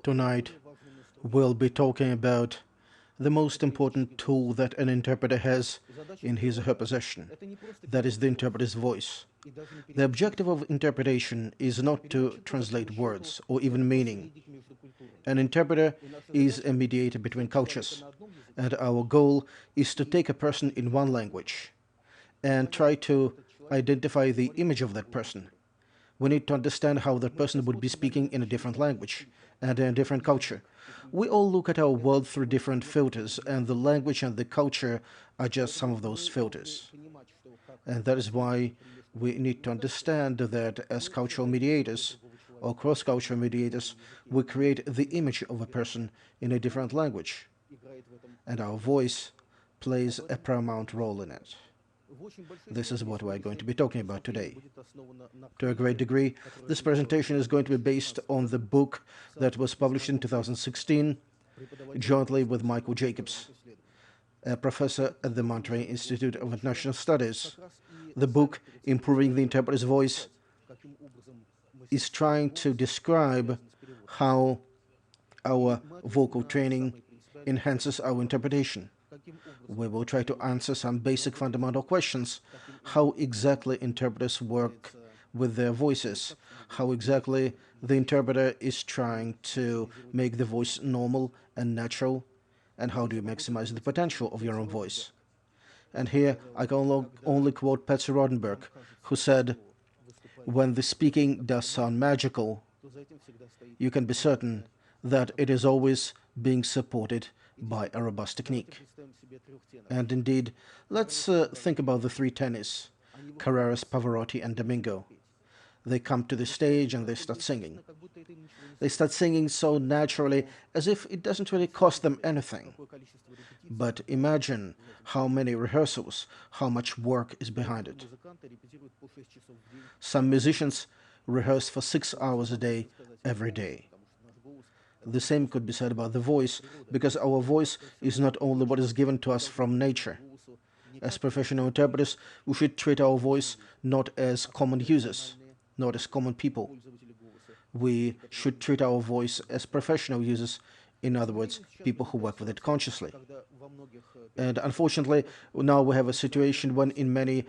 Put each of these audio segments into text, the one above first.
Tonight, we'll be talking about the most important tool that an interpreter has in his or her possession. That is the interpreter's voice. The objective of interpretation is not to translate words or even meaning. An interpreter is a mediator between cultures, and our goal is to take a person in one language and try to identify the image of that person. We need to understand how that person would be speaking in a different language and in a different culture. We all look at our world through different filters, and the language and the culture are just some of those filters. And that is why we need to understand that as cultural mediators or cross-cultural mediators, we create the image of a person in a different language, and our voice plays a paramount role in it. This is what we're going to be talking about today. To a great degree, this presentation is going to be based on the book that was published in 2016 jointly with Michael Jacobs, a professor at the Monterey Institute of International Studies. The book, Improving the Interpreter's Voice, is trying to describe how our vocal training enhances our interpretation. We will try to answer some basic fundamental questions. How exactly interpreters work with their voices? How exactly the interpreter is trying to make the voice normal and natural? And how do you maximize the potential of your own voice? And here I can only quote Patsy Rodenberg, who said, "When the speaking does sound magical, you can be certain that it is always being supported by a robust technique." And indeed, let's think about the three tenors, Carreras, Pavarotti, and Domingo. They come to the stage and they start singing. They start singing so naturally, as if it doesn't really cost them anything. But imagine how many rehearsals, how much work is behind it. Some musicians rehearse for 6 hours a day, every day. The same could be said about the voice, because our voice is not only what is given to us from nature. As professional interpreters, we should treat our voice not as common users, not as common people. We should treat our voice as professional users, in other words, people who work with it consciously. And unfortunately, now we have a situation when in many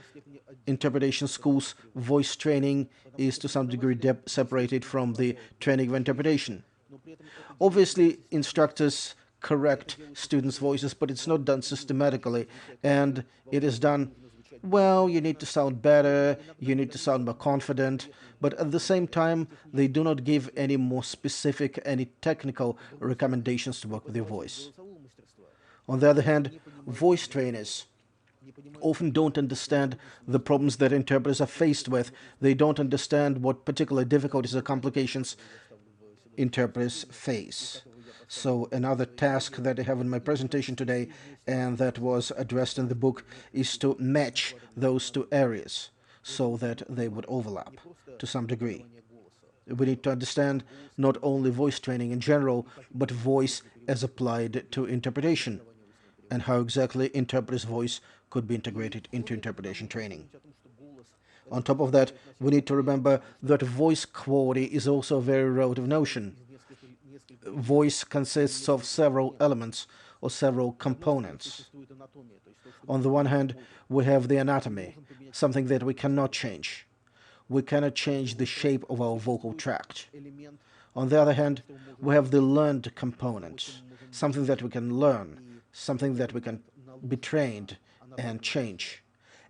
interpretation schools, voice training is to some degree separated from the training of interpretation. Obviously, instructors correct students' voices, but it's not done systematically, and it is done, well, you need to sound better, you need to sound more confident, but at the same time, they do not give any more specific, any technical recommendations to work with your voice. On the other hand, voice trainers often don't understand the problems that interpreters are faced with. They don't understand what particular difficulties or complications interpreters face. So another task that I have in my presentation today, and that was addressed in the book, is to match those two areas so that they would overlap to some degree. We need to understand not only voice training in general, but voice as applied to interpretation, and how exactly interpreter's voice could be integrated into interpretation training. On top of that, we need to remember that voice quality is also a very relative notion. Voice consists of several elements or several components. On the one hand, we have the anatomy, something that we cannot change. We cannot change the shape of our vocal tract. On the other hand, we have the learned component, something that we can learn, something that we can be trained and change.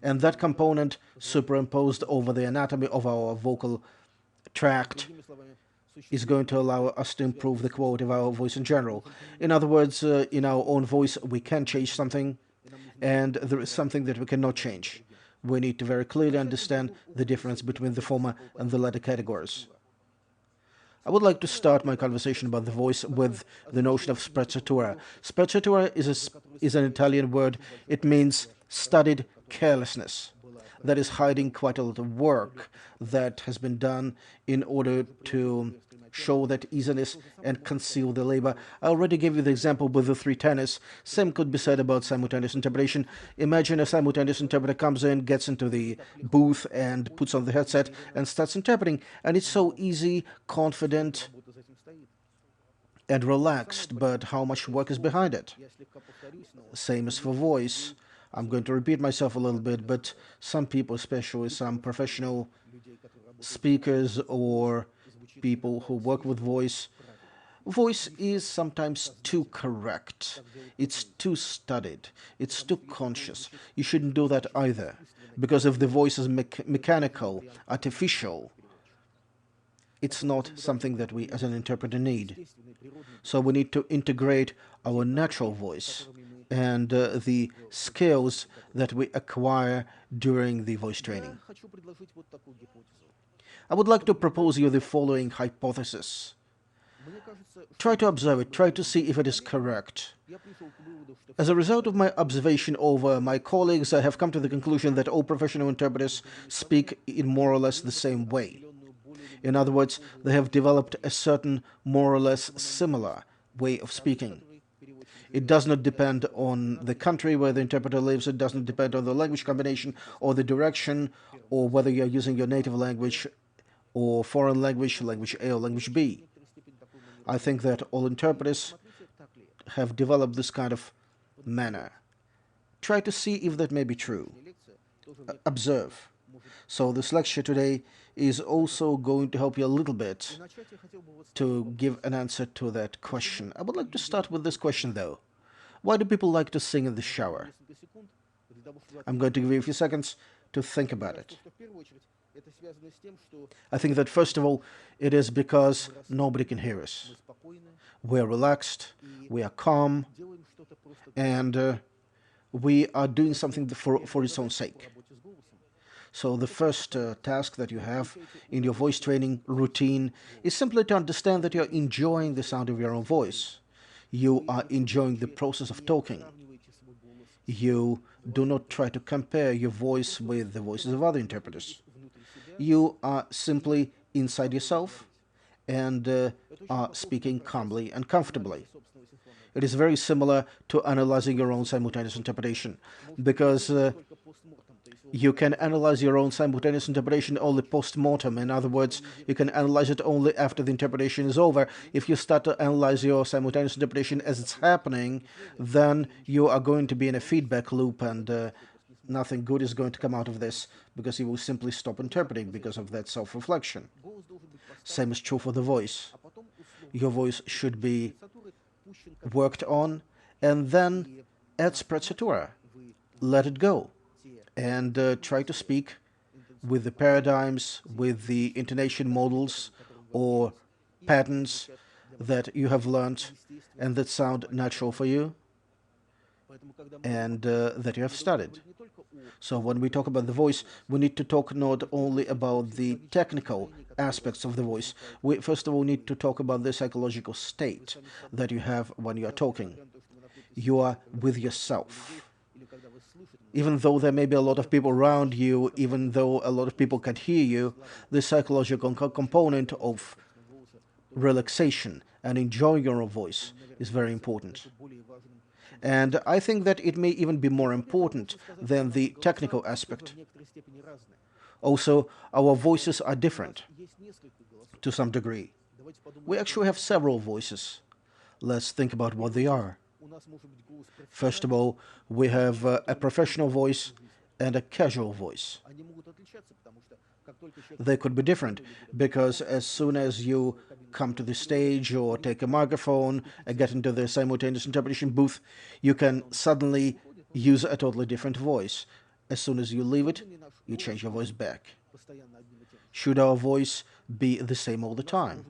And that component superimposed over the anatomy of our vocal tract is going to allow us to improve the quality of our voice in general. In other words, in our own voice, we can change something, and there is something that we cannot change. We need to very clearly understand the difference between the former and the latter categories. I would like to start my conversation about the voice with the notion of sprezzatura. Sprezzatura is an Italian word. It means studied carelessness. That is hiding quite a lot of work that has been done in order to show that easiness and conceal the labor. I already gave you the example with the three tenors. Same could be said about simultaneous interpretation. Imagine a simultaneous interpreter comes in, gets into the booth and puts on the headset and starts interpreting. And it's so easy, confident, and relaxed, but how much work is behind it? Same as for voice. I'm going to repeat myself a little bit, but some people, especially some professional speakers or people who work with voice, voice is sometimes too correct. It's too studied. It's too conscious. You shouldn't do that either. Because if the voice is mechanical, artificial, it's not something that we as an interpreter need. So we need to integrate our natural voice and the skills that we acquire during the voice training. I would like to propose you the following hypothesis. Try to observe it, try to see if it is correct. As a result of my observation over my colleagues, I have come to the conclusion that all professional interpreters speak in more or less the same way. In other words, they have developed a certain more or less similar way of speaking. It does not depend on the country where the interpreter lives, it does not depend on the language combination or the direction, or whether you are using your native language or foreign language, language A or language B. I think that all interpreters have developed this kind of manner. Try to see if that may be true. Observe. So this lecture today is also going to help you a little bit to give an answer to that question. I would like to start with this question though. Why do people like to sing in the shower? I'm going to give you a few seconds to think about it. I think that first of all, it is because nobody can hear us. We're relaxed, we are calm, and we are doing something for its own sake. So the first task that you have in your voice training routine is simply to understand that you're enjoying the sound of your own voice. You are enjoying the process of talking. You do not try to compare your voice with the voices of other interpreters. You are simply inside yourself and are speaking calmly and comfortably. It is very similar to analyzing your own simultaneous interpretation, because you can analyze your own simultaneous interpretation only post-mortem. In other words, you can analyze it only after the interpretation is over. If you start to analyze your simultaneous interpretation as it's happening, then you are going to be in a feedback loop, and nothing good is going to come out of this, because you will simply stop interpreting because of that self-reflection. Same is true for the voice. Your voice should be worked on, and then add sprezzatura. Let it go. And try to speak with the paradigms, with the intonation models or patterns that you have learned and that sound natural for you and that you have studied. So when we talk about the voice, we need to talk not only about the technical aspects of the voice. We first of all need to talk about the psychological state that you have when you are talking. You are with yourself. Even though there may be a lot of people around you, even though a lot of people can hear you, the psychological component of relaxation and enjoying your own voice is very important. And I think that it may even be more important than the technical aspect. Also, our voices are different to some degree. We actually have several voices. Let's think about what they are. First of all, we have a professional voice and a casual voice. They could be different, because as soon as you come to the stage or take a microphone and get into the simultaneous interpretation booth, you can suddenly use a totally different voice. As soon as you leave it, you change your voice back. Should our voice be the same all the time?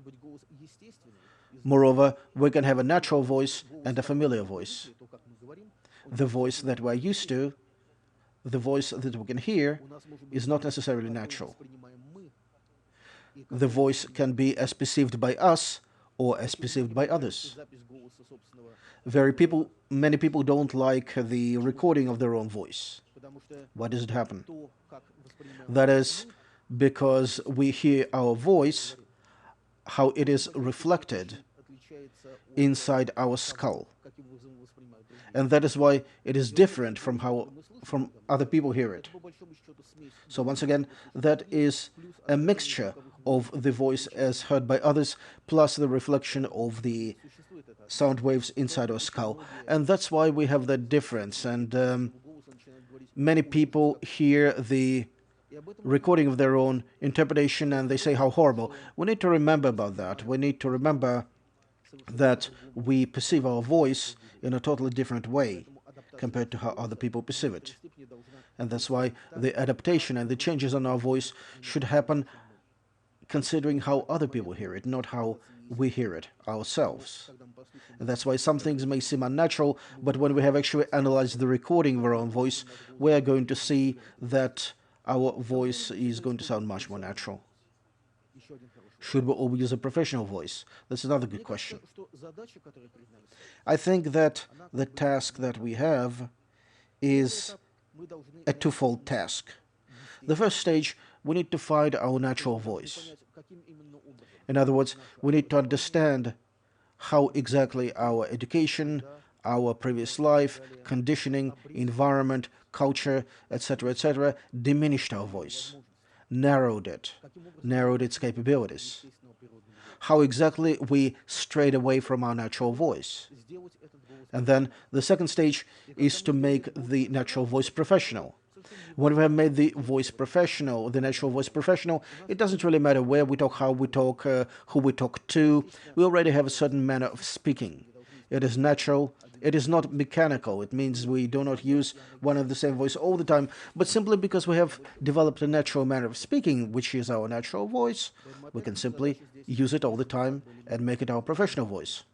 Moreover, we can have a natural voice and a familiar voice. The voice that we're used to, the voice that we can hear, is not necessarily natural. The voice can be as perceived by us or as perceived by others. Many people don't like the recording of their own voice. Why does it happen? That is because we hear our voice, how it is reflected inside our skull. And that is why it is different from how from other people hear it. So once again, that is a mixture of the voice as heard by others, plus the reflection of the sound waves inside our skull. And that's why we have that difference. And many people hear the recording of their own interpretation and they say how horrible. We need to remember about that. We need to remember that we perceive our voice in a totally different way compared to how other people perceive it. And that's why the adaptation and the changes on our voice should happen considering how other people hear it, not how we hear it ourselves. And that's why some things may seem unnatural, but when we have actually analyzed the recording of our own voice, we are going to see that our voice is going to sound much more natural. Should we all use a professional voice? That's another good question. I think that the task that we have is a twofold task. The first stage, we need to find our natural voice. In other words, we need to understand how exactly our education, our previous life, conditioning, environment, culture, etc., diminished our voice, narrowed its capabilities. How exactly we strayed away from our natural voice. And then the second stage is to make the natural voice professional. When we have made the voice professional, the natural voice professional, it doesn't really matter where we talk, how we talk, who we talk to. We already have a certain manner of speaking. It is natural. It is not mechanical. It means we do not use one and the same voice all the time, but simply because we have developed a natural manner of speaking, which is our natural voice, we can simply use it all the time and make it our professional voice.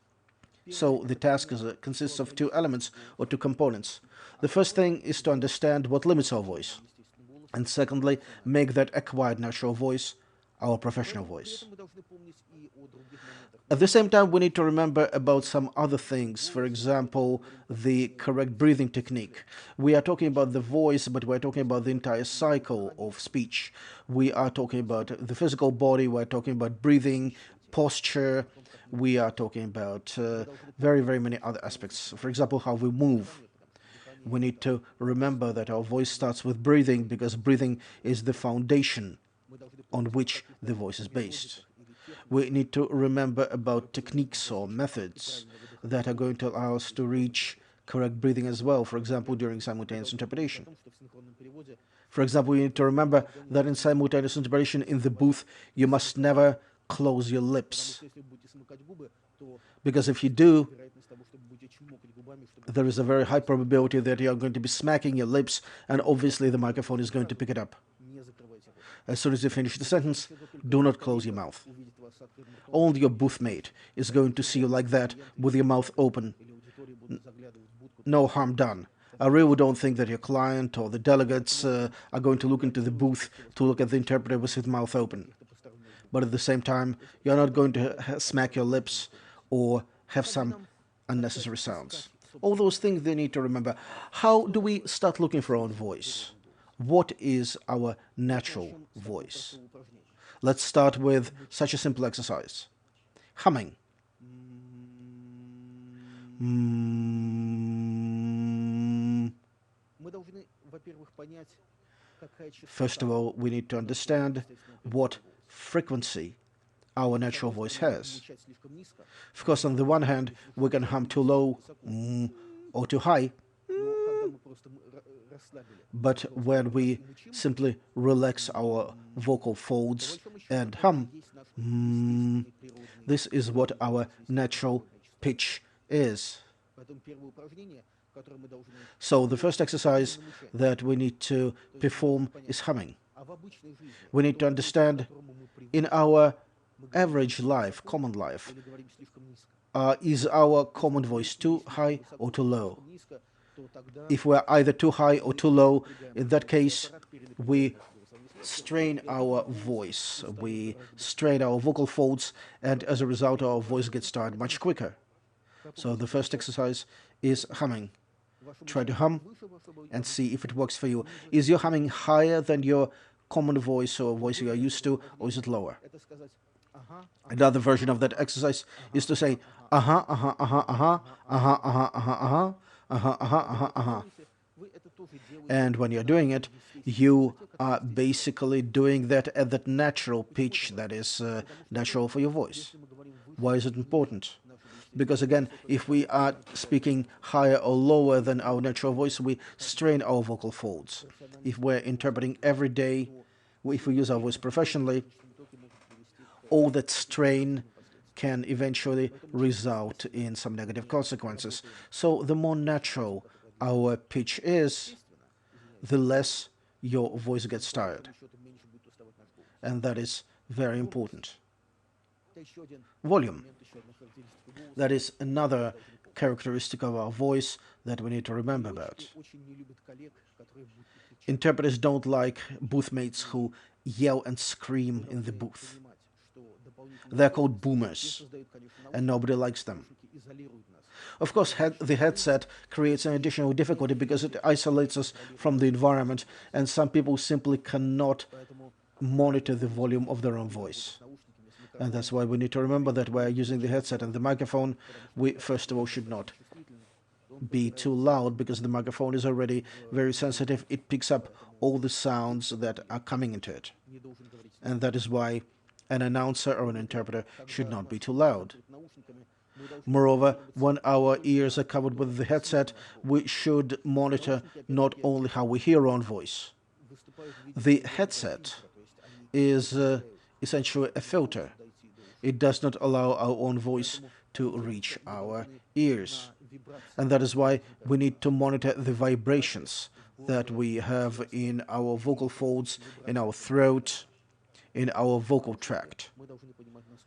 So the task consists of two elements or two components. The first thing is to understand what limits our voice, and secondly, make that acquired natural voice our professional voice. At the same time, we need to remember about some other things. For example, the correct breathing technique. We are talking about the voice, but we're talking about the entire cycle of speech. We are talking about the physical body, we're talking about breathing, posture, we are talking about very, very many other aspects. For example, how we move. We need to remember that our voice starts with breathing because breathing is the foundation on which the voice is based. We need to remember about techniques or methods that are going to allow us to reach correct breathing as well, for example, during simultaneous interpretation. For example, you need to remember that in simultaneous interpretation in the booth, you must never close your lips. Because if you do, there is a very high probability that you are going to be smacking your lips, and obviously the microphone is going to pick it up. As soon as you finish the sentence, do not close your mouth. Only your booth mate is going to see you like that, with your mouth open. No harm done. I really don't think that your client or the delegates are going to look into the booth to look at the interpreter with his mouth open. But at the same time, you're not going to smack your lips or have some unnecessary sounds. All those things they need to remember. How do we start looking for our own voice? What is our natural voice? Let's start with such a simple exercise. Humming. First of all, we need to understand what frequency our natural voice has. Of course, on the one hand, we can hum too low or too high, but when we simply relax our vocal folds and hum, this is what our natural pitch is. So the first exercise that we need to perform is humming. We need to understand in our average life, common life, is our common voice too high or too low? If we're either too high or too low, in that case, we strain our voice, we strain our vocal folds, and as a result, our voice gets tired much quicker. So the first exercise is humming. Try to hum and see if it works for you. Is your humming higher than your common voice or voice you are used to, or is it lower? Another version of that exercise is to say, And when you're doing it, you are basically doing that at that natural pitch that is natural for your voice. Why is it important? Because again, if we are speaking higher or lower than our natural voice, we strain our vocal folds. If we're interpreting every day, if we use our voice professionally, all that strain can eventually result in some negative consequences. So the more natural our pitch is, the less your voice gets tired. And that is very important. Volume. That is another characteristic of our voice that we need to remember about. Interpreters don't like booth mates who yell and scream in the booth. They're called boomers, and nobody likes them. Of course, the headset creates an additional difficulty because it isolates us from the environment, and some people simply cannot monitor the volume of their own voice. And that's why we need to remember that we're using the headset and the microphone. We, first of all, should not be too loud because the microphone is already very sensitive. It picks up all the sounds that are coming into it. And that is why an announcer or an interpreter should not be too loud. Moreover, when our ears are covered with the headset, we should monitor not only how we hear our own voice. The headset is essentially a filter. It does not allow our own voice to reach our ears. And that is why we need to monitor the vibrations that we have in our vocal folds, in our throat, in our vocal tract.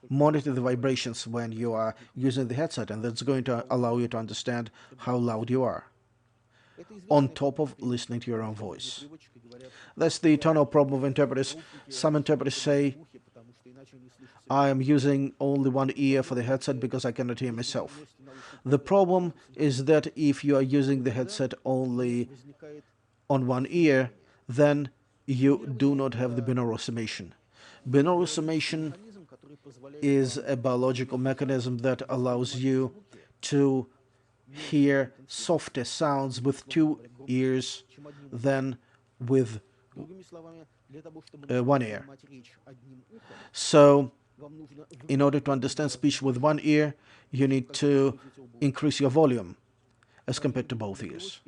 Monitor the vibrations when you are using the headset, and that's going to allow you to understand how loud you are, on top of listening to your own voice. That's the eternal problem of interpreters. Some interpreters say, I am using only one ear for the headset because I cannot hear myself. The problem is that if you are using the headset only on one ear, then you do not have the binaural summation. Binaural summation is a biological mechanism that allows you to hear softer sounds with two ears than with one ear. So, in order to understand speech with one ear, you need to increase your volume as compared to both ears.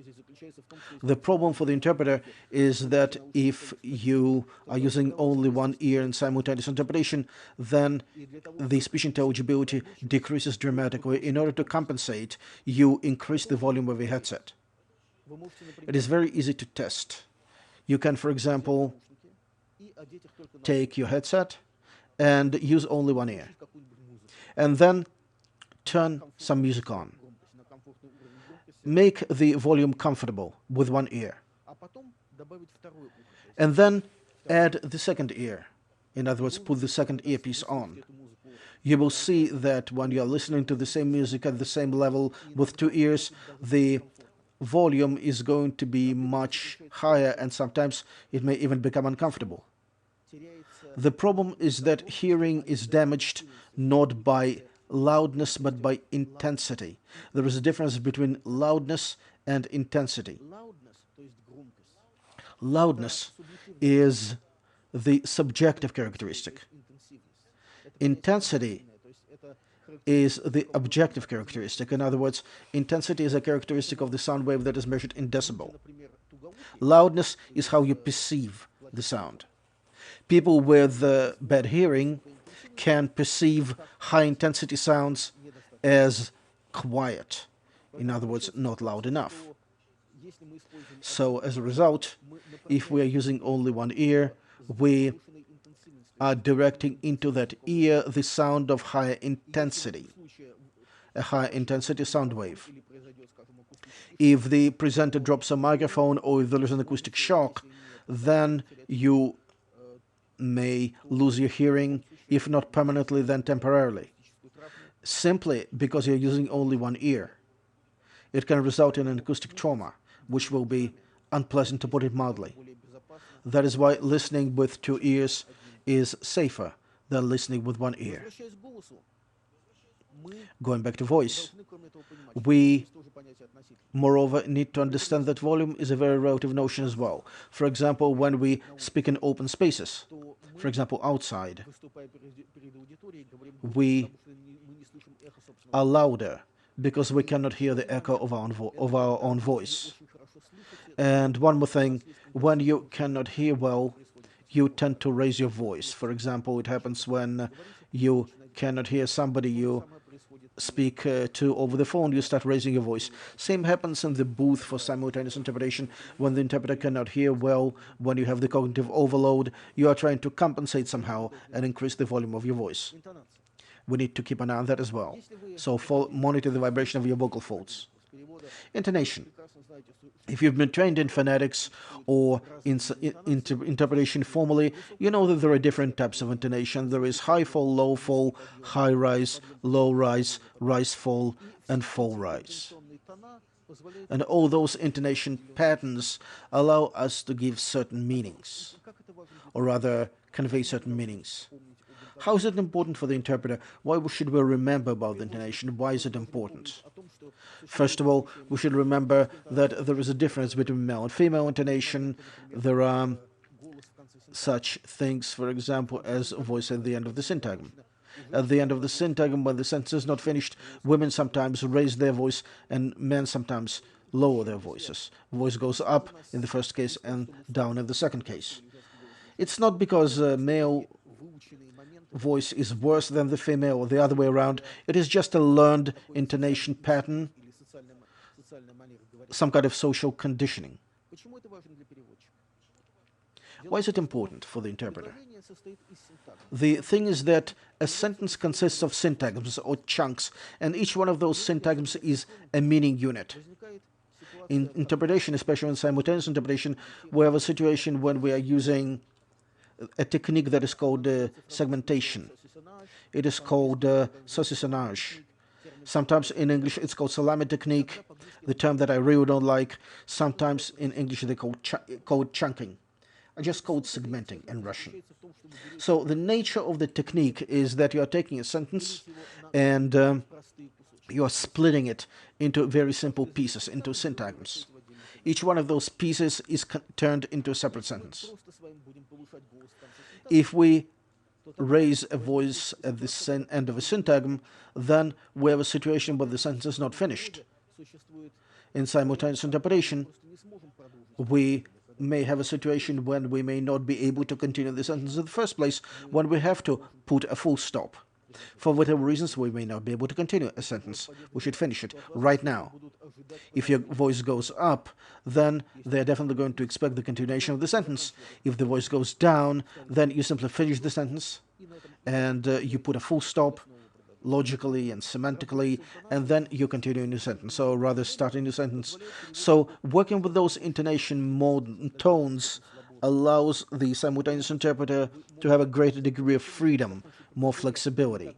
The problem for the interpreter is that if you are using only one ear in simultaneous interpretation, then the speech intelligibility decreases dramatically. In order to compensate, you increase the volume of your headset. It is very easy to test. You can, for example, take your headset and use only one ear, and then turn some music on. Make the volume comfortable with one ear, and then add the second ear. In other words, put the second earpiece on. You will see that when you are listening to the same music at the same level with two ears, the volume is going to be much higher, and sometimes it may even become uncomfortable. The problem is that hearing is damaged not by loudness but by intensity. There is a difference between loudness and intensity. Loudness is the subjective characteristic. Intensity is the objective characteristic. In other words, intensity is a characteristic of the sound wave that is measured in decibel. Loudness is how you perceive the sound. People with bad hearing can perceive high-intensity sounds as quiet, in other words, not loud enough. So, as a result, if we are using only one ear, we are directing into that ear the sound of higher intensity, a high-intensity sound wave. If the presenter drops a microphone or if there is an acoustic shock, then you may lose your hearing, if not permanently, then temporarily, simply because you're using only one ear. It can result in an acoustic trauma, which will be unpleasant, to put it mildly. That is why listening with two ears is safer than listening with one ear. Going back to voice, we moreover need to understand that volume is a very relative notion as well. For example, when we speak in open spaces, for example outside, we are louder because we cannot hear the echo of our own voice. And one more thing, when you cannot hear well, you tend to raise your voice. For example, it happens when you cannot hear somebody you speak to over the phone, you start raising your voice. Same happens in the booth for simultaneous interpretation. When the interpreter cannot hear well, when you have the cognitive overload, you are trying to compensate somehow and increase the volume of your voice. We need to keep an eye on that as well. So monitor the vibration of your vocal folds. Intonation. If you've been trained in phonetics or in interpretation formally, you know that there are different types of intonation. There is high fall, low fall, high rise, low rise, rise fall, and fall rise. And all those intonation patterns allow us to give certain meanings, or rather convey certain meanings. How is it important for the interpreter? Why should we remember about the intonation? Why is it important? First of all, we should remember that there is a difference between male and female intonation. There are such things, for example, as voice at the end of the syntagm. At the end of the syntagm, when the sentence is not finished, women sometimes raise their voice and men sometimes lower their voices. Voice goes up in the first case and down in the second case. It's not because male voice is worse than the female or the other way around. It is just a learned intonation pattern, some kind of social conditioning. Why is it important for the interpreter? The thing is that a sentence consists of syntagms or chunks, and each one of those syntagms is a meaning unit. In interpretation, especially in simultaneous interpretation, we have a situation when we are using a technique that is called segmentation. It is called saucissonage. Sometimes in English it's called salami technique, the term that I really don't like. Sometimes in English they call it chunking. I just call it segmenting in Russian. So the nature of the technique is that you are taking a sentence and you are splitting it into very simple pieces, into syntagms. Each one of those pieces is turned into a separate sentence. If we raise a voice at the end of a syntagm, then we have a situation where the sentence is not finished. In simultaneous interpretation, we may have a situation when we may not be able to continue the sentence in the first place, when we have to put a full stop. For whatever reasons, we may not be able to continue a sentence. We should finish it right now. If your voice goes up, then they're definitely going to expect the continuation of the sentence. If the voice goes down, then you simply finish the sentence and you put a full stop logically and semantically, and then you continue a new sentence, or rather start a new sentence. So working with those intonation tones allows the simultaneous interpreter to have a greater degree of freedom, more flexibility.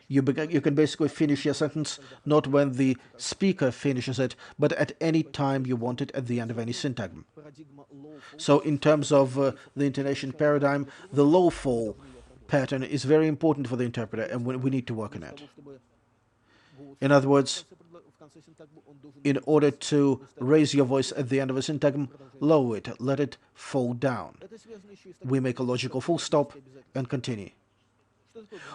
You can basically finish your sentence not when the speaker finishes it, but at any time you want it at the end of any syntagm. So in terms of the intonation paradigm, the low fall pattern is very important for the interpreter, and we need to work on it. In other words, in order to raise your voice at the end of a syntagm, lower it, let it fall down. We make a logical full stop and continue.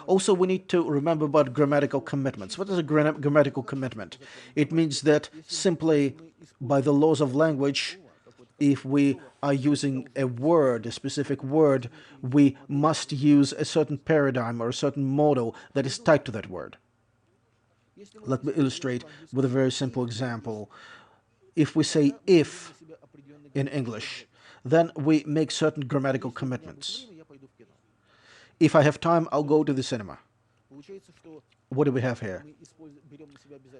Also, we need to remember about grammatical commitments. What is a grammatical commitment? It means that simply by the laws of language, if we are using a word, a specific word, we must use a certain paradigm or a certain model that is tied to that word. Let me illustrate with a very simple example. If we say if in English, then we make certain grammatical commitments. If I have time, I'll go to the cinema. What do we have here?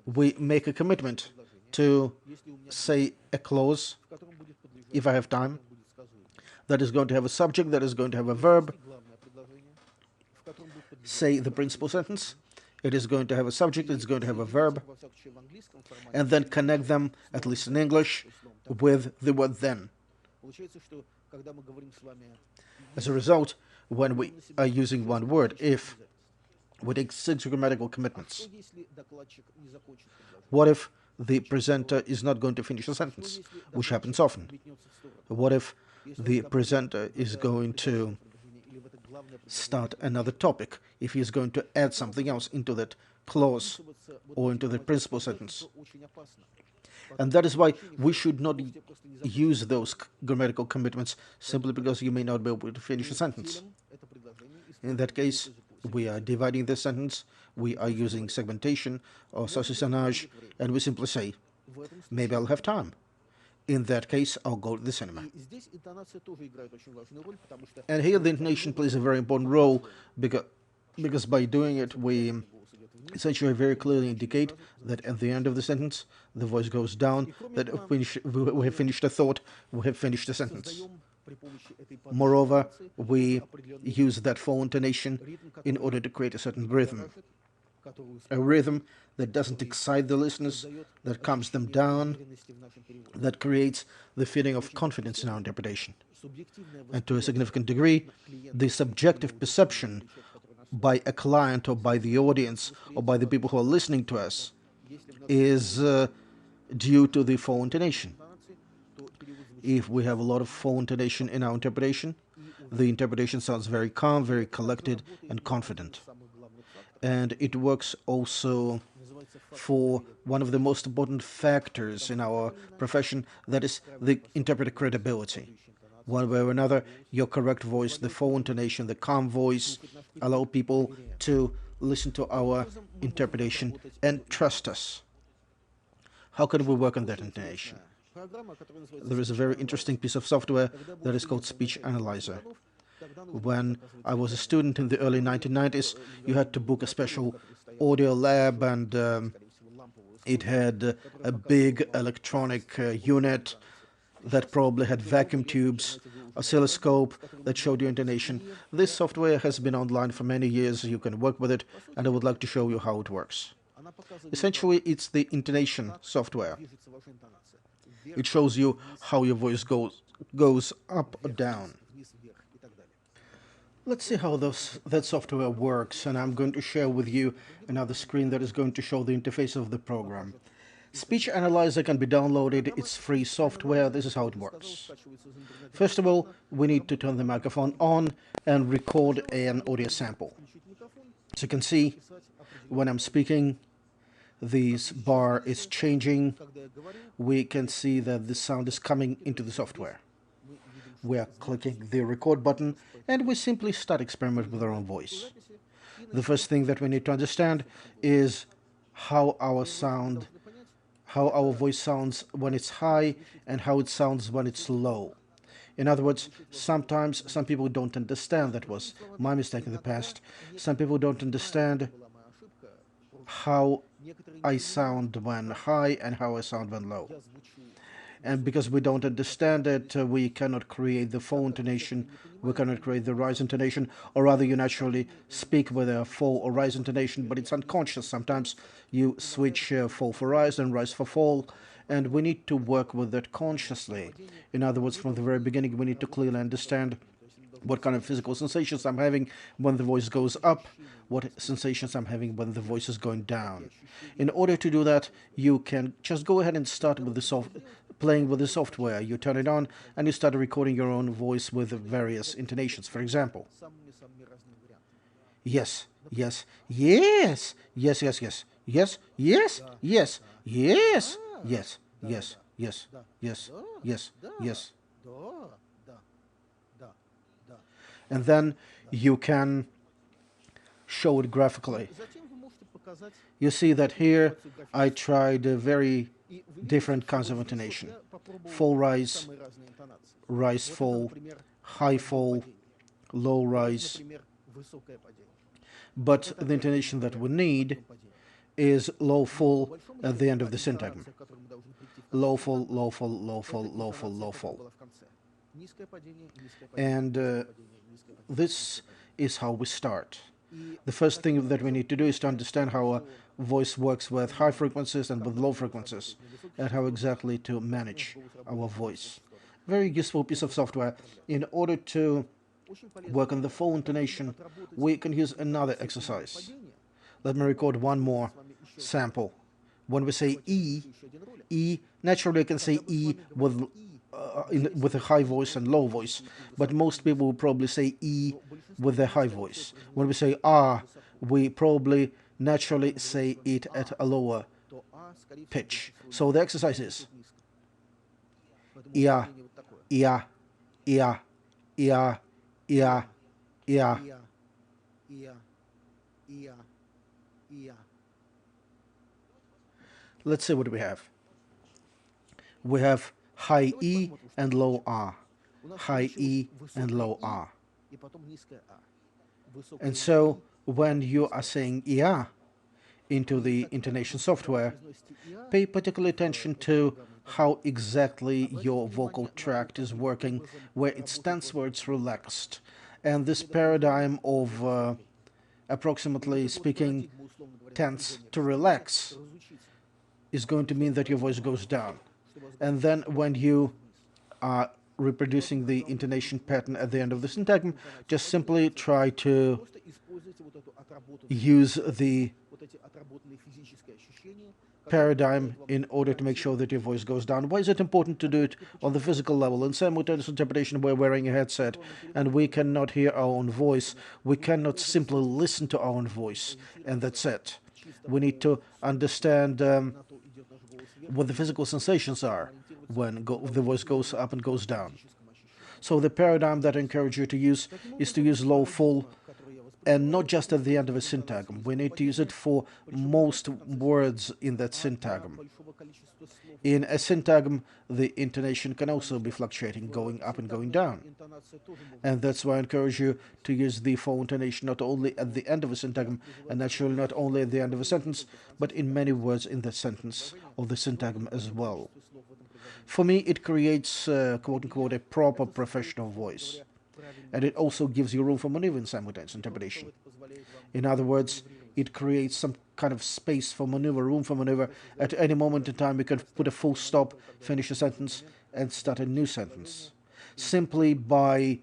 We make a commitment to say a clause, if I have time, that is going to have a subject, that is going to have a verb. Say the principal sentence. It is going to have a subject, it's going to have a verb, and then connect them, at least in English, with the word then. As a result, when we are using one word, if, We take 6 grammatical commitments. What if the presenter is not going to finish a sentence, which happens often? What if the presenter is going to start another topic, if he is going to add something else into that clause or into the principal sentence? And that is why we should not use those grammatical commitments simply because you may not be able to finish a sentence. In that case, we are dividing the sentence, we are using segmentation or saucissonage, and we simply say, maybe I'll have time. In that case, I'll go to the cinema. And here the intonation plays a very important role because by doing it, we essentially very clearly indicate that at the end of the sentence, the voice goes down, that we have finished a thought, we have finished a sentence. Moreover, we use that full intonation in order to create a certain rhythm. A rhythm that doesn't excite the listeners, that calms them down, that creates the feeling of confidence in our interpretation. And to a significant degree, the subjective perception by a client or by the audience or by the people who are listening to us is due to the full intonation. If we have a lot of full intonation in our interpretation, the interpretation sounds very calm, very collected, and confident. And it works also for one of the most important factors in our profession, that is the interpreter credibility. One way or another, your correct voice, the full intonation, the calm voice, allow people to listen to our interpretation and trust us. How can we work on that intonation? There is a very interesting piece of software that is called Speech Analyzer. When I was a student in the early 1990s, you had to book a special audio lab, and it had a big electronic unit that probably had vacuum tubes, oscilloscope that showed you intonation. This software has been online for many years. You can work with it, and I would like to show you how it works. Essentially, it's the intonation software. It shows you how your voice goes up or down. Let's see how that software works, and I'm going to share with you another screen that is going to show the interface of the program. Speech Analyzer can be downloaded. It's free software. This is how it works. First of all, we need to turn the microphone on and record an audio sample. As you can see, when I'm speaking, this bar is changing. We can see that the sound is coming into the software. We are clicking the record button, and we simply start experimenting with our own voice. The first thing that we need to understand is how our voice sounds when it's high and how it sounds when it's low. In other words, sometimes some people don't understand, that was my mistake in the past, some people don't understand how I sound when high and how I sound when low. And because we don't understand it, we cannot create the full intonation, we cannot create the rise intonation, or rather you naturally speak with a fall or rise intonation, but it's unconscious. Sometimes you switch fall for rise and rise for fall, and we need to work with that consciously. In other words, from the very beginning, we need to clearly understand what kind of physical sensations I'm having when the voice goes up, what sensations I'm having when the voice is going down. In order to do that, you can just go ahead and start with playing with the software. You turn it on and you start recording your own voice with various intonations. For example, yes, yes, yes, yes, yes, yes, yes, yes, yes, yes, yes, yes, yes, yes, yes, yes. And then you can show it graphically. You see that here I tried very different kinds of intonation. Fall rise, rise fall, high fall, low rise. But the intonation that we need is low fall at the end of the syntagm. Low fall, low fall, low fall, low fall, low fall. And this is how we start. The first thing that we need to do is to understand how a voice works with high frequencies and with low frequencies, and how exactly to manage our voice. Very useful piece of software. In order to work on the full intonation, we can use another exercise. Let me record one more sample. When we say E, naturally you can say E with a high voice and low voice, but most people will probably say E with a high voice. When we say R, we probably naturally say it at a lower pitch. So the exercise is ia, ia, ia, ia, ia, ia. Let's see what we have. We have high E and low R. High E and low R. And so when you are saying IA into the intonation software, pay particular attention to how exactly your vocal tract is working, where it's tense, where it's relaxed. And this paradigm of approximately speaking tense to relax is going to mean that your voice goes down. And then when you are reproducing the intonation pattern at the end of the syntagm, just simply try to use the paradigm in order to make sure that your voice goes down. Why is it important to do it on the physical level? In simultaneous interpretation, we're wearing a headset and we cannot hear our own voice. We cannot simply listen to our own voice, and that's it. We need to understand what the physical sensations are when the voice goes up and goes down. So the paradigm that I encourage you to use is to use low, full, and not just at the end of a syntagm. We need to use it for most words in that syntagm. In a syntagm, the intonation can also be fluctuating, going up and going down. And that's why I encourage you to use the full intonation not only at the end of a syntagm, and naturally not only at the end of a sentence, but in many words in the sentence or the syntagm as well. For me, it creates, quote-unquote, a proper professional voice. And it also gives you room for maneuver in simultaneous interpretation. In other words, it creates some kind of space for maneuver, room for maneuver. At any moment in time, you can put a full stop, finish a sentence, and start a new sentence. Simply by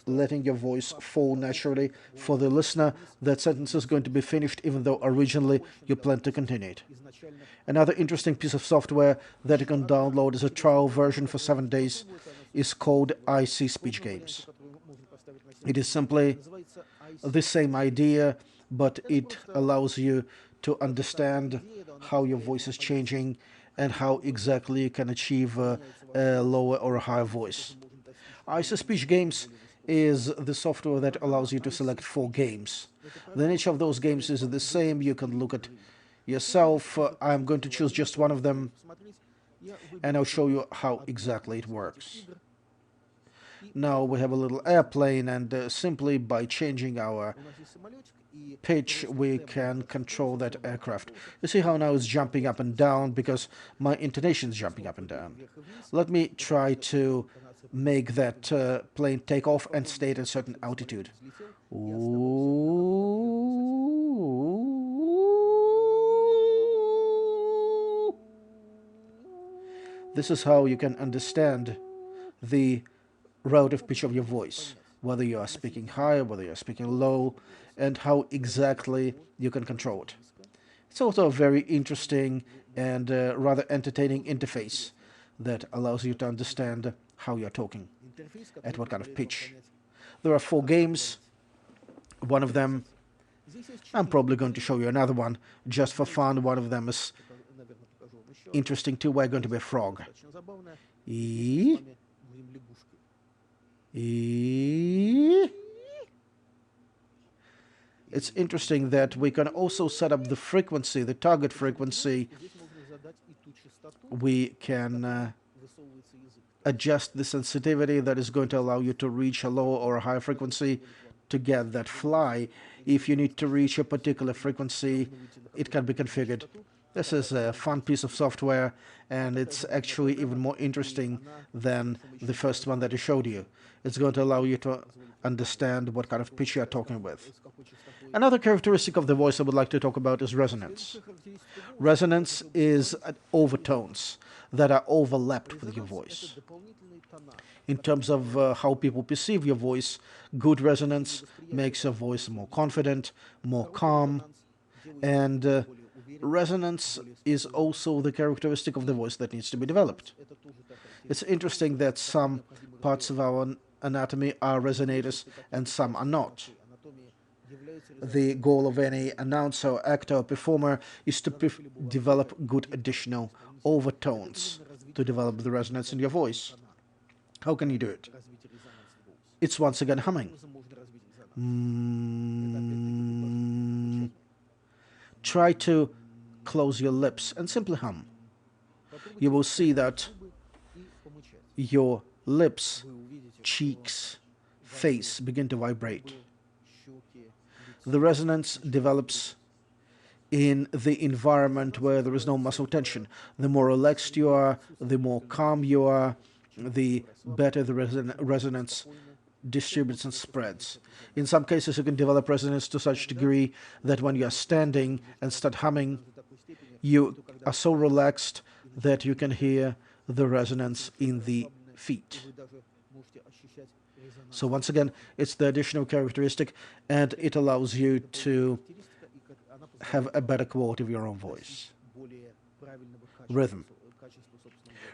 letting your voice fall naturally. For the listener, that sentence is going to be finished even though originally you planned to continue it. Another interesting piece of software that you can download as a trial version for 7 days is called IC Speech Games. It is simply the same idea, but it allows you to understand how your voice is changing and how exactly you can achieve a lower or a higher voice. IC Speech Games is the software that allows you to select 4 games. The nature of those games is the same. You can look at yourself. I'm going to choose just one of them, and I'll show you how exactly it works. Now we have a little airplane, and simply by changing our pitch, we can control that aircraft. You see how now it's jumping up and down because my intonation is jumping up and down. Let me try to make that plane take off and stay at a certain altitude. This is how you can understand the relative pitch of your voice, whether you are speaking high, whether you are speaking low, and how exactly you can control it. It's also a very interesting and rather entertaining interface that allows you to understand how you're talking, at what kind of pitch. There are 4 games. One of them, I'm probably going to show you another one just for fun. One of them is interesting too. We're going to be a frog. E. It's interesting that we can also set up the frequency, the target frequency. We can adjust the sensitivity that is going to allow you to reach a low or a high frequency to get that fly. If you need to reach a particular frequency, it can be configured. This is a fun piece of software, and it's actually even more interesting than the first one that I showed you. It's going to allow you to understand what kind of pitch you are talking with. Another characteristic of the voice I would like to talk about is resonance. Resonance is overtones. that are overlapped with your voice. In terms of how people perceive your voice, good resonance makes your voice more confident, more calm, and resonance is also the characteristic of the voice that needs to be developed. It's interesting that some parts of our anatomy are resonators and some are not. The goal of any announcer, actor, or performer is to develop good additional overtones to develop the resonance in your voice. How can you do it? It's once again humming. Try to close your lips and simply hum. You will see that your lips, cheeks, face begin to vibrate. The resonance develops in the environment where there is no muscle tension. The more relaxed you are, the more calm you are, the better the resonance distributes and spreads. In some cases, you can develop resonance to such degree that when you are standing and start humming, you are so relaxed that you can hear the resonance in the feet. So once again, it's the additional characteristic, and it allows you to have a better quality of your own voice. Rhythm.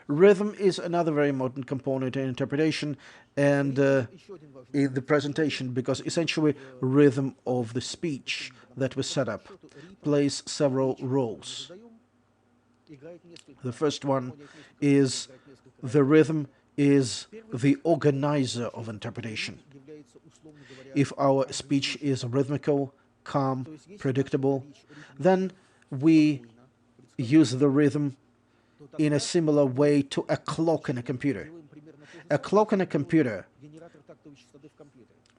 Rhythm is another very important component in interpretation and in the presentation, because essentially rhythm of the speech that was set up plays several roles. The first one is the rhythm is the organizer of interpretation. If our speech is rhythmical, calm, predictable, then we use the rhythm in a similar way to a clock in a computer. A clock in a computer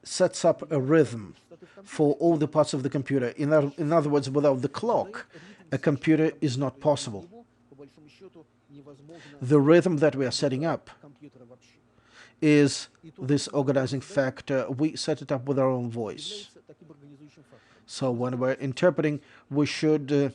sets up a rhythm for all the parts of the computer. In other words, without the clock, a computer is not possible. The rhythm that we are setting up is this organizing factor. We set it up with our own voice. So when we're interpreting, we should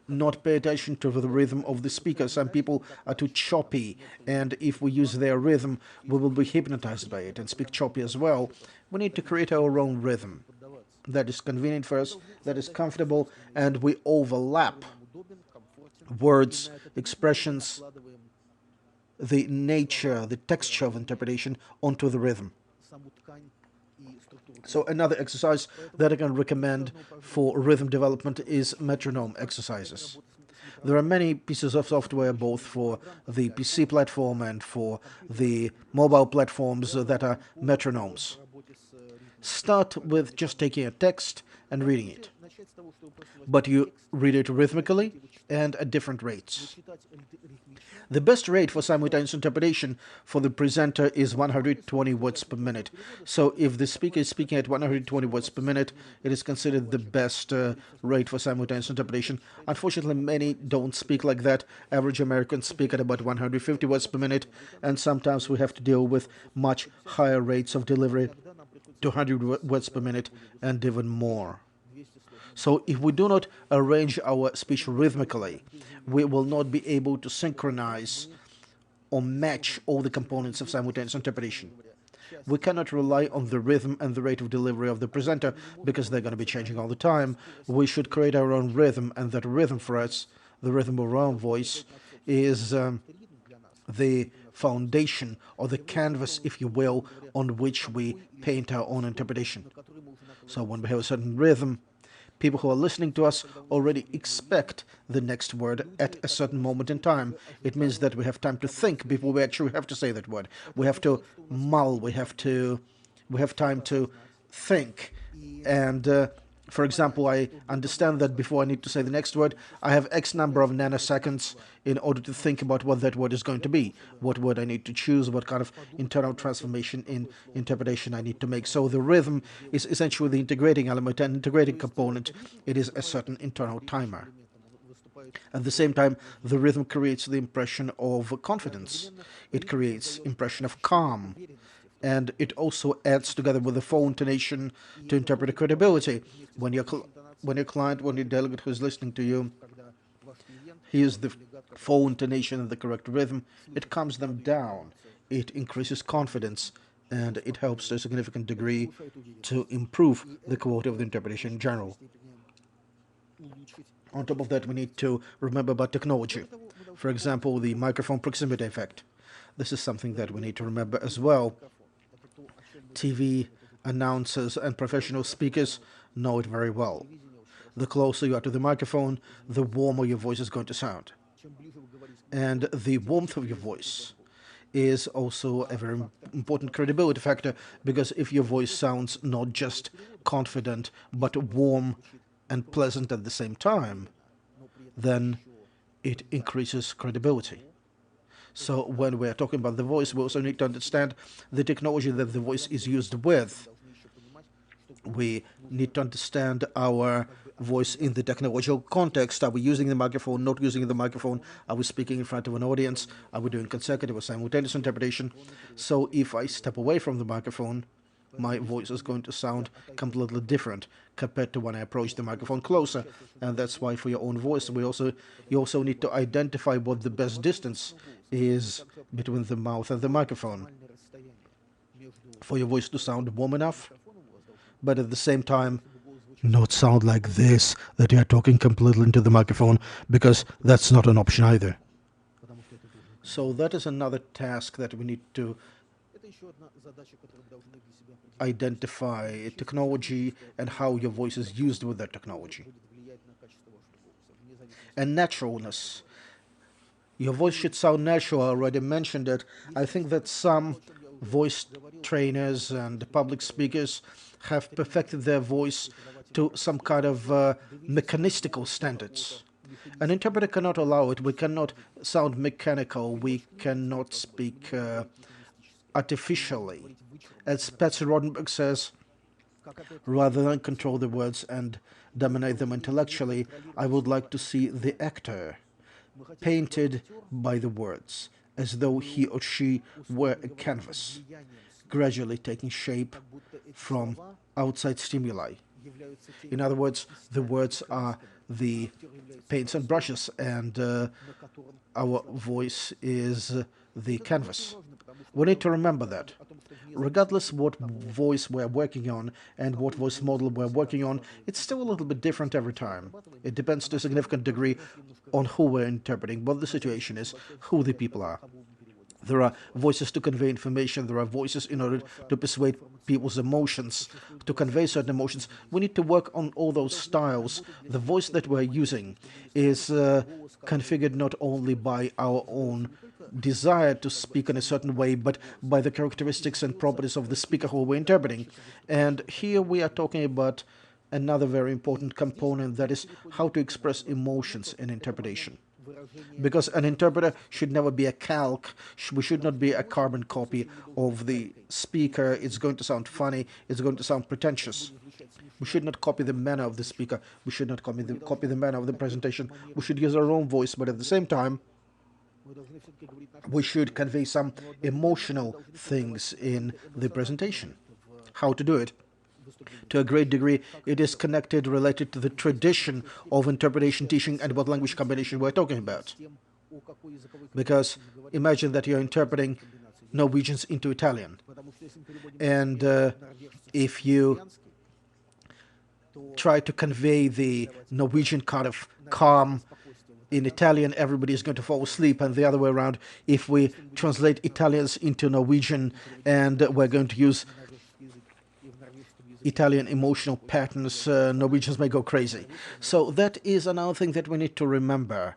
not pay attention to the rhythm of the speaker. Some people are too choppy, and if we use their rhythm, we will be hypnotized by it and speak choppy as well. We need to create our own rhythm that is convenient for us, that is comfortable, and we overlap words, expressions, the nature, the texture of interpretation onto the rhythm. So another exercise that I can recommend for rhythm development is metronome exercises. There are many pieces of software, both for the PC platform and for the mobile platforms, that are metronomes. Start with just taking a text and reading it, but you read it rhythmically and at different rates. The best rate for simultaneous interpretation for the presenter is 120 words per minute. So if the speaker is speaking at 120 words per minute, it is considered the best rate for simultaneous interpretation. Unfortunately, many don't speak like that. Average Americans speak at about 150 words per minute, and sometimes we have to deal with much higher rates of delivery, 200 words per minute, and even more. So if we do not arrange our speech rhythmically, we will not be able to synchronize or match all the components of simultaneous interpretation. We cannot rely on the rhythm and the rate of delivery of the presenter, because they're going to be changing all the time. We should create our own rhythm, and that rhythm for us, the rhythm of our own voice, is the foundation, or the canvas, if you will, on which we paint our own interpretation. So when we have a certain rhythm, people who are listening to us already expect the next word at a certain moment in time. It means that we have time to think before we actually have to say that word. We have to mull, we have time to think. And for example, I understand that before I need to say the next word, I have X number of nanoseconds in order to think about what that word is going to be, what word I need to choose, what kind of internal transformation in interpretation I need to make. So the rhythm is essentially the integrating element and integrating component. It is a certain internal timer. At the same time, the rhythm creates the impression of confidence. It creates impression of calm. And it also adds together with the full intonation to interpret credibility. When your client, when your delegate who is listening to you, hears the full intonation and the correct rhythm, it calms them down, it increases confidence, and it helps to a significant degree to improve the quality of the interpretation in general. On top of that, we need to remember about technology. For example, the microphone proximity effect. This is something that we need to remember as well. TV announcers and professional speakers know it very well. The closer you are to the microphone, the warmer your voice is going to sound. And the warmth of your voice is also a very important credibility factor, because if your voice sounds not just confident but warm and pleasant at the same time, then it increases credibility. So when we're talking about the voice, we also need to understand the technology that the voice is used with. We need to understand our voice in the technological context. Are we using the microphone, not using the microphone? Are we speaking in front of an audience? Are we doing consecutive or simultaneous interpretation? So if I step away from the microphone, my voice is going to sound completely different compared to when I approach the microphone closer. And that's why for your own voice, you also need to identify what the best distance is between the mouth and the microphone, for your voice to sound warm enough, but at the same time not sound like this, that you are talking completely into the microphone, because that's not an option either. So that is another task that we need to identify technology and how your voice is used with that technology. And naturalness. Your voice should sound natural. I already mentioned it. I think that some voice trainers and public speakers have perfected their voice to some kind of mechanistical standards. An interpreter cannot allow it. We cannot sound mechanical. We cannot speak artificially. As Patsy Rodenberg says, rather than control the words and dominate them intellectually, I would like to see the actor painted by the words, as though he or she were a canvas, gradually taking shape from outside stimuli. In other words, the words are the paints and brushes, and our voice is the canvas. We need to remember that. Regardless what voice we're working on and what voice model we're working on, it's still a little bit different every time. It depends to a significant degree on who we're interpreting, what the situation is, who the people are. There are voices to convey information, there are voices in order to persuade people's emotions, to convey certain emotions. We need to work on all those styles. The voice that we're using is configured not only by our own desire to speak in a certain way, but by the characteristics and properties of the speaker who we're interpreting. And here we are talking about another very important component, that is how to express emotions in interpretation. Because an interpreter should never be a calque. We should not be a carbon copy of the speaker. It's going to sound funny. It's going to sound pretentious. We should not copy the manner of the speaker. We should not copy the manner of the presentation. We should use our own voice, but at the same time, we should convey some emotional things in the presentation. How to do it? To a great degree, it is connected, related to the tradition of interpretation, teaching, and what language combination we're talking about. Because imagine that you're interpreting Norwegians into Italian. And if you try to convey the Norwegian kind of calm in Italian, everybody is going to fall asleep, and the other way around. If we translate Italians into Norwegian and we're going to use Italian emotional patterns, Norwegians may go crazy. So that is another thing that we need to remember.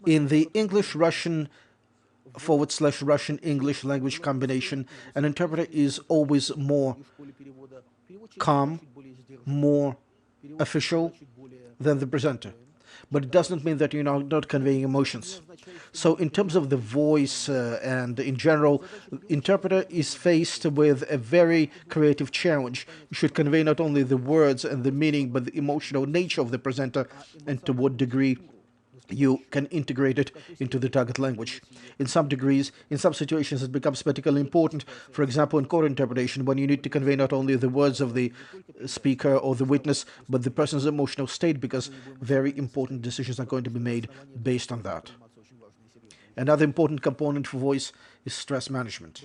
In the English-Russian / Russian-English language combination, an interpreter is always more calm, more official than the presenter. But it does not mean that you're not conveying emotions. So in terms of the voice and in general, interpreter is faced with a very creative challenge. You should convey not only the words and the meaning, but the emotional nature of the presenter and to what degree you can integrate it into the target language. In some degrees, in some situations, it becomes particularly important. For example, in court interpretation, when you need to convey not only the words of the speaker or the witness, but the person's emotional state, because very important decisions are going to be made based on that. Another important component for voice is stress management,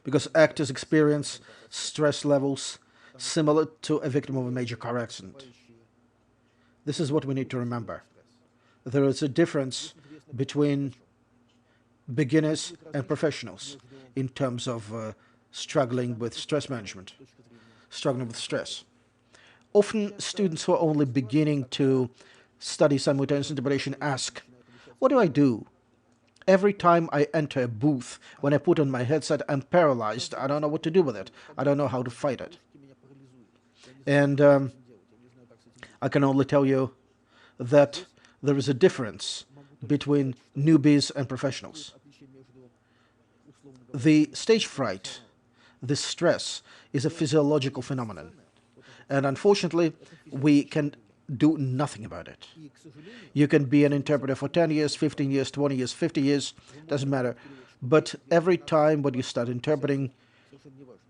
because actors experience stress levels similar to a victim of a major car accident. This is what we need to remember. There is a difference between beginners and professionals in terms of struggling with stress management, struggling with stress. Often, students who are only beginning to study simultaneous interpretation ask, what do I do? Every time I enter a booth, when I put on my headset, I'm paralyzed. I don't know what to do with it. I don't know how to fight it. And I can only tell you that there is a difference between newbies and professionals. The stage fright, the stress, is a physiological phenomenon. And unfortunately, we can do nothing about it. You can be an interpreter for 10 years, 15 years, 20 years, 50 years, doesn't matter. But every time when you start interpreting,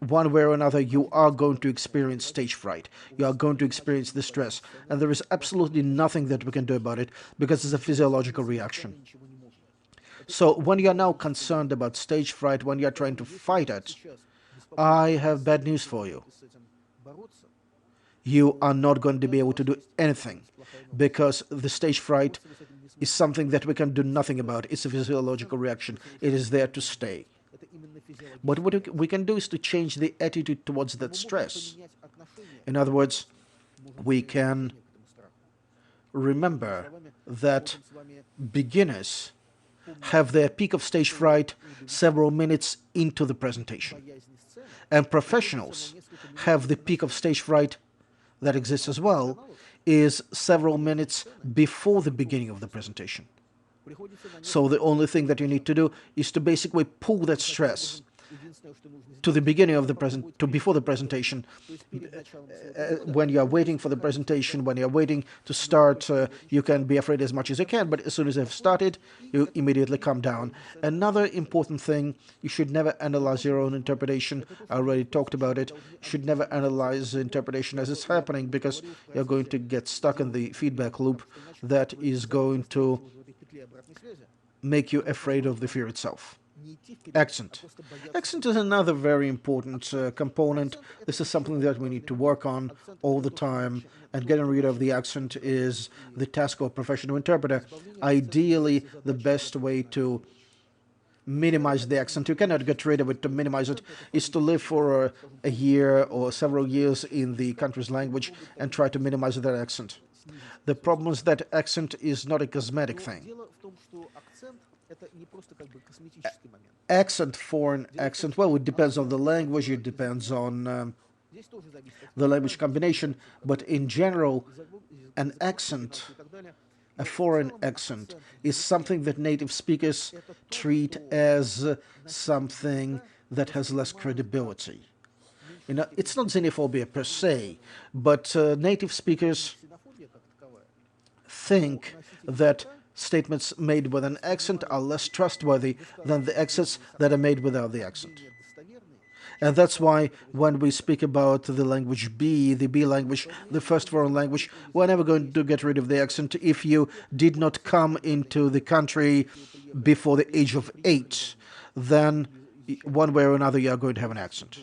one way or another, you are going to experience stage fright. You are going to experience the stress. And there is absolutely nothing that we can do about it because it's a physiological reaction. So when you are now concerned about stage fright, when you are trying to fight it, I have bad news for you. You are not going to be able to do anything because the stage fright is something that we can do nothing about. It's a physiological reaction. It is there to stay. But what we can do is to change the attitude towards that stress. In other words, we can remember that beginners have their peak of stage fright several minutes into the presentation. And professionals have the peak of stage fright that exists as well is several minutes before the beginning of the presentation. So the only thing that you need to do is to basically pull that stress to the beginning of the before the presentation. When you are waiting for the presentation, when you are waiting to start, you can be afraid as much as you can, but as soon as you have started, you immediately calm down. Another important thing, you should never analyze your own interpretation. I already talked about it. You should never analyze the interpretation as it's happening because you're going to get stuck in the feedback loop that is going to make you afraid of the fear itself. Accent. Accent is another very important component. This is something that we need to work on all the time, and getting rid of the accent is the task of a professional interpreter. Ideally, the best way to minimize the accent, you cannot get rid of it, to minimize it, is to live for a year or several years in the country's language and try to minimize that accent. The problem is that accent is not a cosmetic thing. Accent, foreign accent, well, it depends on the language, it depends on the language combination, but in general, an accent, a foreign accent, is something that native speakers treat as something that has less credibility. You know, it's not xenophobia per se, but native speakers think that statements made with an accent are less trustworthy than the accents that are made without the accent. And that's why when we speak about the language B, the B language, the first foreign language, we're never going to get rid of the accent if you did not come into the country before the age of 8. Then one way or another you are going to have an accent.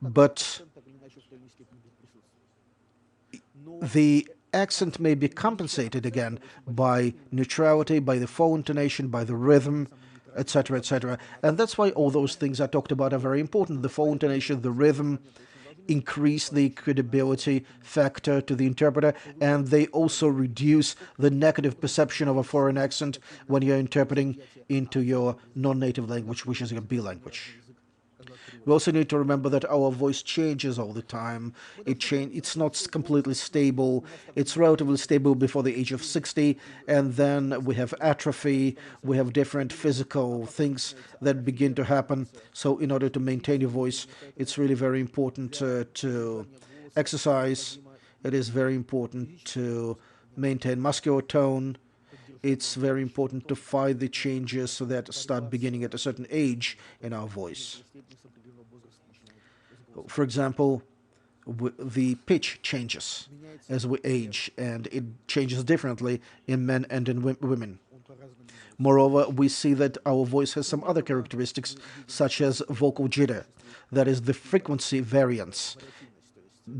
But the accent may be compensated again by neutrality, by the full intonation, by the rhythm, etc., etc. And that's why all those things I talked about are very important. The full intonation, the rhythm, increase the credibility factor to the interpreter, and they also reduce the negative perception of a foreign accent when you're interpreting into your non-native language, which is your B language. We also need to remember that our voice changes all the time. It's not completely stable. It's relatively stable before the age of 60, and then we have atrophy. We have different physical things that begin to happen. So in order to maintain your voice, it's really very important to exercise. It is very important to maintain muscular tone. It's very important to fight the changes that start beginning at a certain age in our voice. For example, The pitch changes as we age, and it changes differently in men and in women. Moreover, we see that our voice has some other characteristics, such as vocal jitter, that is the frequency variance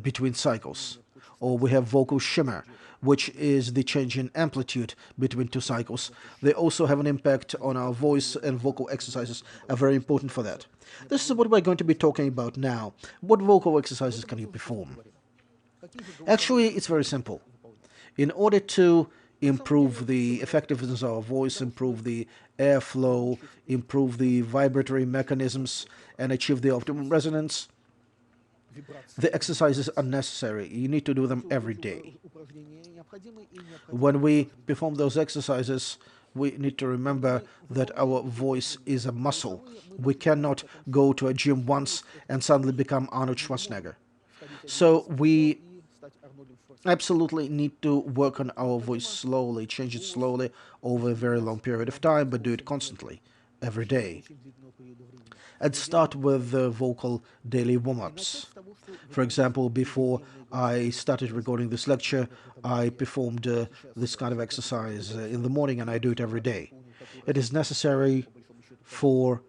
between cycles. Or we have vocal shimmer, which is the change in amplitude between two cycles. They also have an impact on our voice, and vocal exercises are very important for that. This is what we're going to be talking about now. What vocal exercises can you perform? Actually, it's very simple. In order to improve the effectiveness of our voice, improve the airflow, improve the vibratory mechanisms, and achieve the optimum resonance, the exercises are necessary. You need to do them every day. When we perform those exercises, we need to remember that our voice is a muscle. We cannot go to a gym once and suddenly become Arnold Schwarzenegger. So we absolutely need to work on our voice slowly, change it slowly over a very long period of time, but do it constantly, every day. And start with the vocal daily warm-ups. For example, before I started recording this lecture, I performed this kind of exercise in the morning, and I do it every day. It is necessary for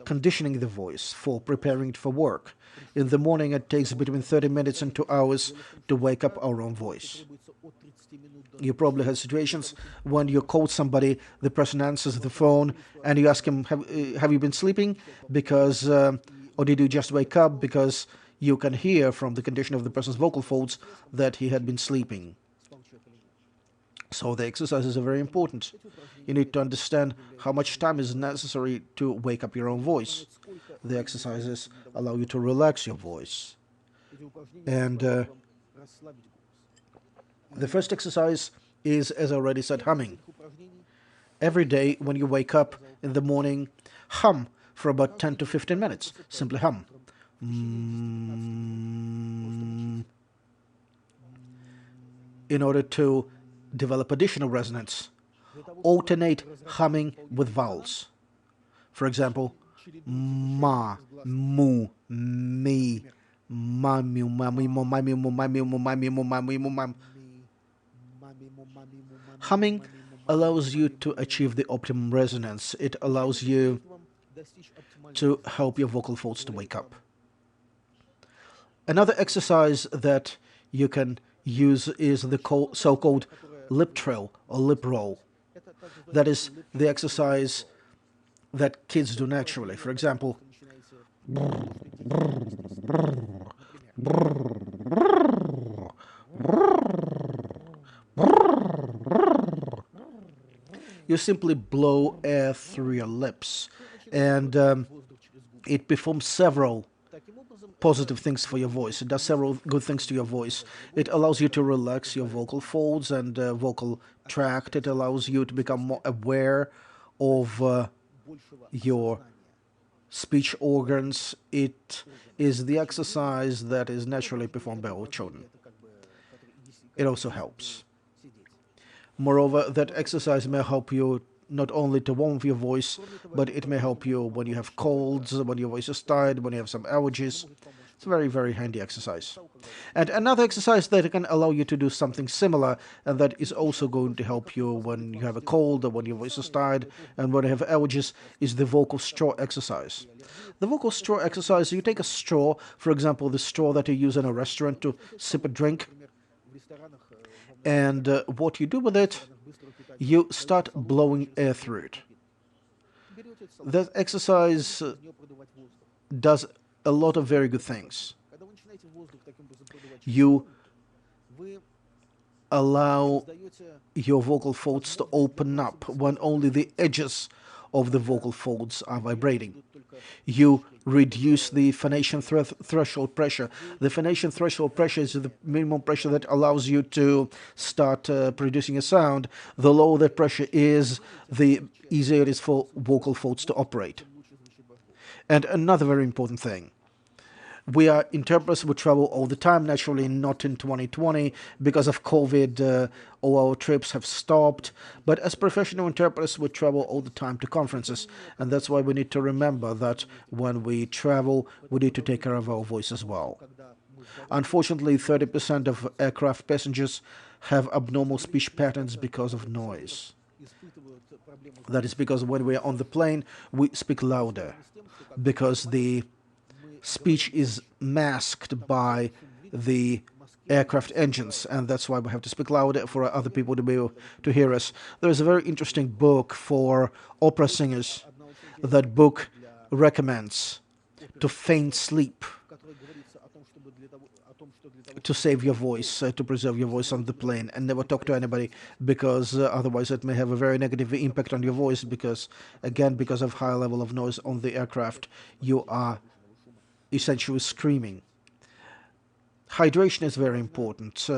conditioning the voice, for preparing it for work. In the morning, it takes between 30 minutes and 2 hours to wake up our own voice. You probably had situations when you called somebody, the person answers the phone, and you ask him, have you been sleeping? Because, or did you just wake up? Because you can hear from the condition of the person's vocal folds that he had been sleeping. So the exercises are very important. You need to understand how much time is necessary to wake up your own voice. The exercises allow you to relax your voice. And the first exercise is, as I already said, humming. Every day when you wake up in the morning, hum for about 10 to 15 minutes. Simply hum. In order to develop additional resonance, alternate humming with vowels. For example, ma, mu, mi, ma, mu, ma, mi, mo, ma, mi, mo, ma, mi, mo, ma, mi, mo, ma, mi, mo, ma. Humming allows you to achieve the optimum resonance. It allows you to help your vocal folds to wake up. Another exercise that you can use is the so-called lip trill or lip roll. That is the exercise that kids do naturally. For example, you simply blow air through your lips, and it performs several positive things for your voice. It does several good things to your voice. It allows you to relax your vocal folds and vocal tract. It allows you to become more aware of your speech organs. It is the exercise that is naturally performed by all children. It also helps. Moreover, that exercise may help you not only to warm your voice, but it may help you when you have colds, when your voice is tired, when you have some allergies. It's a very, very handy exercise. And another exercise that can allow you to do something similar, and that is also going to help you when you have a cold, or when your voice is tired, and when you have allergies, is the vocal straw exercise. The vocal straw exercise, you take a straw, for example, the straw that you use in a restaurant to sip a drink, and what you do with it, you start blowing air through it. That exercise does a lot of very good things. You allow your vocal folds to open up when only the edges of the vocal folds are vibrating. You reduce the phonation threshold pressure. The phonation threshold pressure is the minimum pressure that allows you to start producing a sound. The lower the pressure is, the easier it is for vocal folds to operate. And another very important thing, We are interpreters who travel all the time, naturally not in 2020 because of COVID. All our trips have stopped. But as professional interpreters, we travel all the time to conferences. And that's why we need to remember that when we travel, we need to take care of our voice as well. Unfortunately, 30% of aircraft passengers have abnormal speech patterns because of noise. That is because when we are on the plane, we speak louder because the speech is masked by the aircraft engines, and that's why we have to speak louder for other people to be able to hear us. There's a very interesting book for opera singers. That book recommends to feign sleep, to save your voice, to preserve your voice on the plane, and never talk to anybody, because otherwise it may have a very negative impact on your voice, because, again, because of high level of noise on the aircraft, you are essentially screaming. Hydration is very important.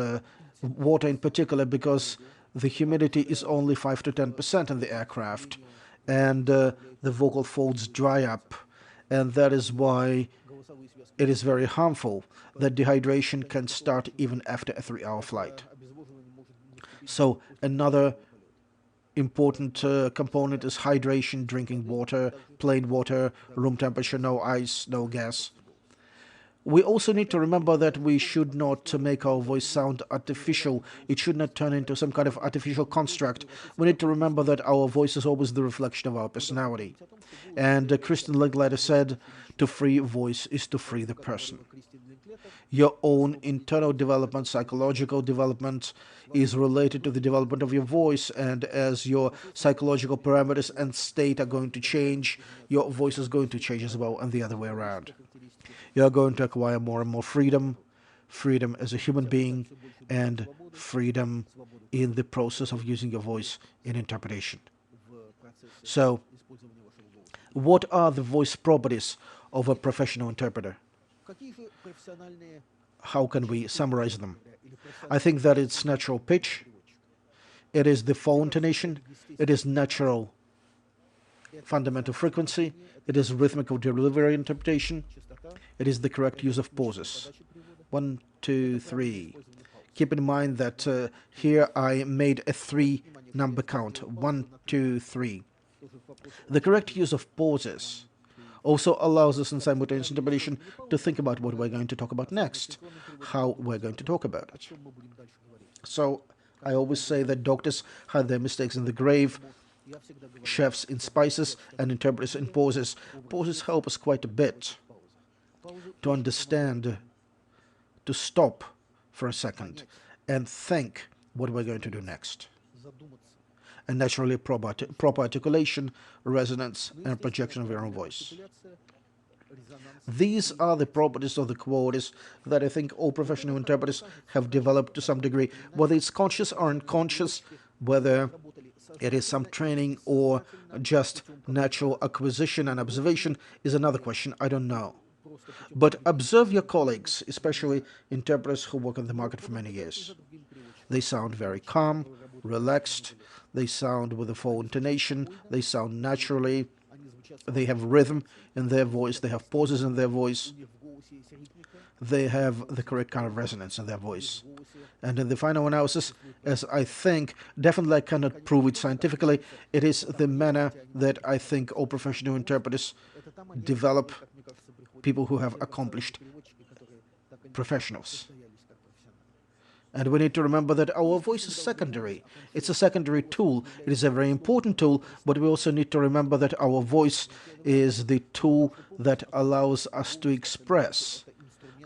Water in particular, because the humidity is only 5 to 10% in the aircraft, and the vocal folds dry up, and that is why it is very harmful that dehydration can start even after a 3-hour flight. So another important component is hydration, drinking water, plain water, room temperature, no ice, no gas. We also need to remember that we should not make our voice sound artificial. It should not turn into some kind of artificial construct. We need to remember that our voice is always the reflection of our personality. And Kristen Linklater said, to free voice is to free the person. Your own internal development, psychological development, is related to the development of your voice, and as your psychological parameters and state are going to change, your voice is going to change as well, and the other way around. You are going to acquire more and more freedom, freedom as a human being, and freedom in the process of using your voice in interpretation. So, what are the voice properties of a professional interpreter? How can we summarize them? I think that it's natural pitch, it is the full intonation, it is natural fundamental frequency, it is rhythmical delivery interpretation, it is the correct use of pauses. 1, 2, 3. Keep in mind that here I made a 3-number count. 1, 2, 3. The correct use of pauses also allows us in simultaneous interpretation to think about what we're going to talk about next, how we're going to talk about it. So I always say that doctors hide their mistakes in the grave, chefs in spices, and interpreters in pauses. Pauses help us quite a bit to understand, to stop for a second and think what we're going to do next. And naturally, proper articulation, resonance, and projection of your own voice. These are the properties of the qualities that I think all professional interpreters have developed to some degree. Whether it's conscious or unconscious, whether it is some training or just natural acquisition and observation is another question. I don't know. But observe your colleagues, especially interpreters who work in the market for many years. They sound very calm, relaxed, they sound with a full intonation, they sound naturally, they have rhythm in their voice, they have pauses in their voice, they have the correct kind of resonance in their voice. And in the final analysis, as I think, definitely I cannot prove it scientifically, it is the manner that I think all professional interpreters develop, people who have accomplished professionals. And we need to remember that our voice is secondary. It's a secondary tool. It is a very important tool, but we also need to remember that our voice is the tool that allows us to express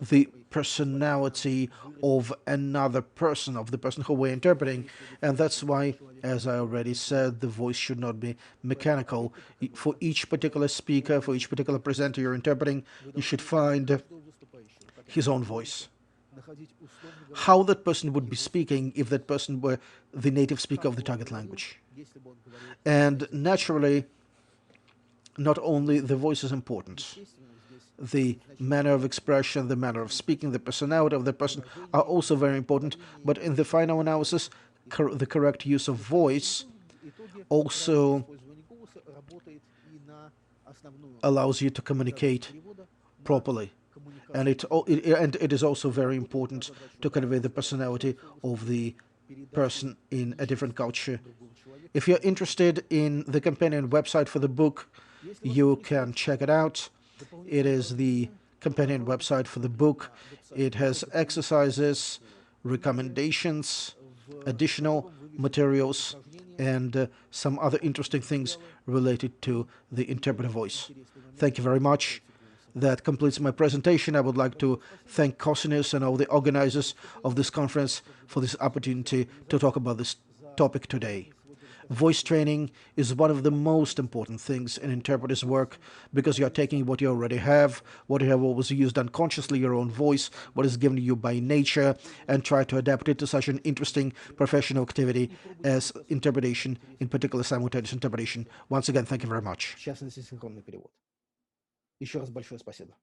the personality of another person, of the person who we're interpreting. And that's why, as I already said, the voice should not be mechanical. For each particular speaker, for each particular presenter you're interpreting, you should find his own voice. How that person would be speaking if that person were the native speaker of the target language. And naturally, not only the voice is important, the manner of expression, the manner of speaking, the personality of the person are also very important, but in the final analysis, the correct use of voice also allows you to communicate properly. and it is also very important to convey the personality of the person in a different culture. If you're interested in the companion website for the book, you can check it out. It is the companion website for the book. It has exercises, recommendations, additional materials, and some other interesting things related to the interpretive voice. Thank you very much. That completes my presentation. I would like to thank COSINES and all the organizers of this conference for this opportunity to talk about this topic today. Voice training is one of the most important things in interpreters' work because you are taking what you already have, what you have always used unconsciously, your own voice, what is given you by nature, and try to adapt it to such an interesting professional activity as interpretation, in particular simultaneous interpretation. Once again, thank you very much. Сейчас синхронный перевод. Еще раз большое спасибо.